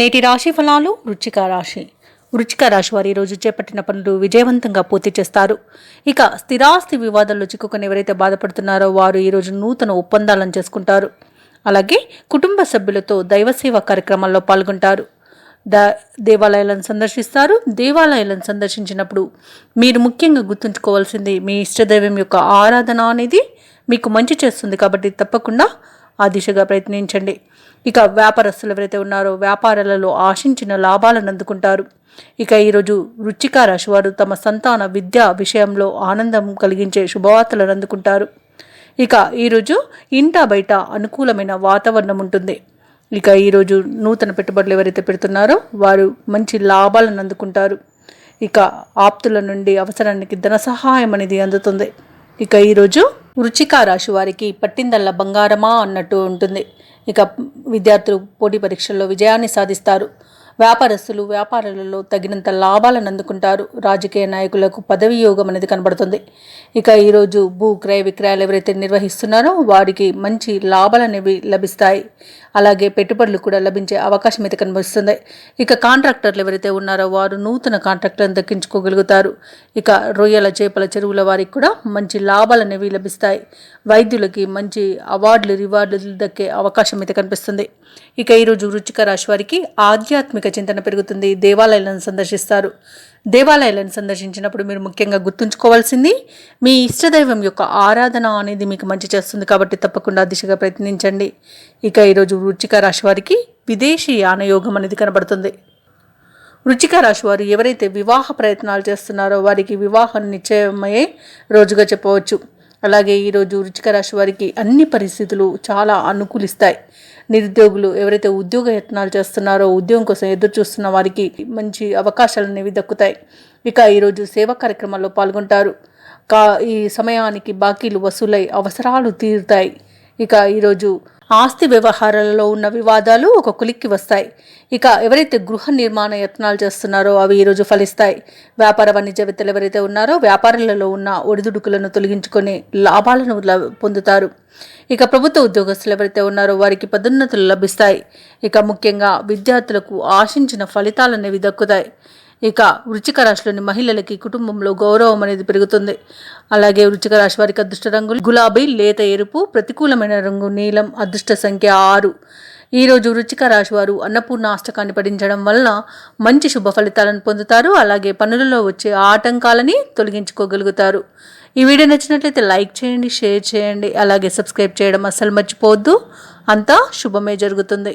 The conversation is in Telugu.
నేటి రాశి ఫలాలు. వృశ్చిక రాశి వారు ఈరోజు చేపట్టిన పనులు విజయవంతంగా పూర్తి చేస్తారు. ఇక స్థిరాస్తి వివాదాల్లో చిక్కుకొని ఎవరైతే బాధపడుతున్నారో వారు ఈరోజు నూతన ఒప్పందాలను చేసుకుంటారు. అలాగే కుటుంబ సభ్యులతో దైవసేవ కార్యక్రమాల్లో పాల్గొంటారు. దేవాలయాలను సందర్శిస్తారు. దేవాలయాలను సందర్శించినప్పుడు మీరు ముఖ్యంగా గుర్తుంచుకోవాల్సింది మీ ఇష్టదైవం యొక్క ఆరాధన అనేది మీకు మంచి చేస్తుంది. కాబట్టి తప్పకుండా ఆ దిశగా ప్రయత్నించండి. ఇక వ్యాపారస్తులు ఎవరైతే ఉన్నారో వ్యాపారాలలో ఆశించిన లాభాలను అందుకుంటారు. ఇక ఈరోజు వృశ్చిక రాశి వారు తమ సంతాన విద్యా విషయంలో ఆనందం కలిగించే శుభవార్తలను అందుకుంటారు. ఇక ఈరోజు ఇంట బయట అనుకూలమైన వాతావరణం ఉంటుంది. ఇక ఈరోజు నూతన పెట్టుబడులు ఎవరైతే పెడుతున్నారో వారు మంచి లాభాలను అందుకుంటారు. ఇక ఆప్తుల నుండి అవసరానికి ధన సహాయం అనేది అందుతుంది. ఇక ఈరోజు వృశ్చిక రాశి వారికి పట్టిందల్లా బంగారమా అన్నట్టు ఉంటుంది. ఇక విద్యార్థులు పోటీ పరీక్షల్లో విజయాన్ని సాధిస్తారు. వ్యాపారస్తులు వ్యాపారాలలో తగినంత లాభాలను అందుకుంటారు. రాజకీయ నాయకులకు పదవి యోగం అనేది కనబడుతుంది. ఇక ఈరోజు భూ క్రయ విక్రయాలు ఎవరైతే నిర్వహిస్తున్నారో వారికి మంచి లాభాలు అనేవి లభిస్తాయి. అలాగే పెట్టుబడులు కూడా లభించే అవకాశం అయితే కనిపిస్తుంది. ఇక కాంట్రాక్టర్లు ఎవరైతే ఉన్నారో వారు నూతన కాంట్రాక్టర్లను దక్కించుకోగలుగుతారు. ఇక రొయ్యల చేపల చెరువుల వారికి కూడా మంచి లాభాలు అనేవి లభిస్తాయి. వైద్యులకి మంచి అవార్డులు రివార్డులు దక్కే అవకాశం అయితే కనిపిస్తుంది. ఇక ఈరోజు వృశ్చిక రాశి వారికి ఆధ్యాత్మిక చింతన పెరుగుతుంది. దేవాలయాలను సందర్శిస్తారు. దేవాలయాలను సందర్శించినప్పుడు మీరు ముఖ్యంగా గుర్తుంచుకోవాల్సింది మీ ఇష్టదైవం యొక్క ఆరాధన అనేది మీకు మంచి చేస్తుంది. కాబట్టి తప్పకుండా దిశగా ప్రయత్నించండి. ఇక ఈరోజు వృశ్చిక రాశి వారికి విదేశీ యానయోగం అనేది కనబడుతుంది. వృశ్చిక రాశి వారు ఎవరైతే వివాహ ప్రయత్నాలు చేస్తున్నారో వారికి వివాహం నిశ్చయమయ్యే రోజుగా చెప్పవచ్చు. అలాగే ఈరోజు వృశ్చిక రాశి వారికి అన్ని పరిస్థితులు చాలా అనుకూలిస్తాయి. నిరుద్యోగులు ఎవరైతే ఉద్యోగ యత్నాలు చేస్తున్నారో ఉద్యోగం కోసం ఎదురు చూస్తున్న వారికి మంచి అవకాశాలు అనేవి దక్కుతాయి. ఇక ఈరోజు సేవా కార్యక్రమాల్లో పాల్గొంటారు. ఈ సమయానికి బాకీలు వసూలై అవసరాలు తీరుతాయి. ఇక ఈరోజు ఆస్తి వ్యవహారాలలో ఉన్న వివాదాలు ఒక కొలిక్కి వస్తాయి. ఇక ఎవరైతే గృహ నిర్మాణ యత్నాలు చేస్తున్నారో అవి ఈరోజు ఫలిస్తాయి. వ్యాపార వాణిజ్యవేత్తలు ఎవరైతే ఉన్నారో వ్యాపారాలలో ఉన్న ఒడిదుడుకులను తొలగించుకొని లాభాలను పొందుతారు. ఇక ప్రభుత్వ ఉద్యోగస్తులు ఎవరైతే ఉన్నారో వారికి పదోన్నతులు లభిస్తాయి. ఇక ముఖ్యంగా విద్యార్థులకు ఆశించిన ఫలితాలు అనేవి దక్కుతాయి. ఇక వృశ్చిక రాశిలోని మహిళలకి కుటుంబంలో గౌరవం అనేది పెరుగుతుంది. అలాగే వృశ్చిక రాశి వారికి అదృష్ట రంగులు గులాబీ, లేత ఎరుపు, ప్రతికూలమైన రంగు నీలం, అదృష్ట సంఖ్య 6. ఈరోజు వృశ్చిక రాశి వారు అన్నపూర్ణ అష్టకాన్ని పఠించడం వలన మంచి శుభ ఫలితాలను పొందుతారు. అలాగే పనులలో వచ్చే ఆటంకాలని తొలగించుకోగలుగుతారు. ఈ వీడియో నచ్చినట్లయితే లైక్ చేయండి, షేర్ చేయండి, అలాగే సబ్స్క్రైబ్ చేయడం అస్సలు మర్చిపోవద్దు. అంతా శుభమే జరుగుతుంది.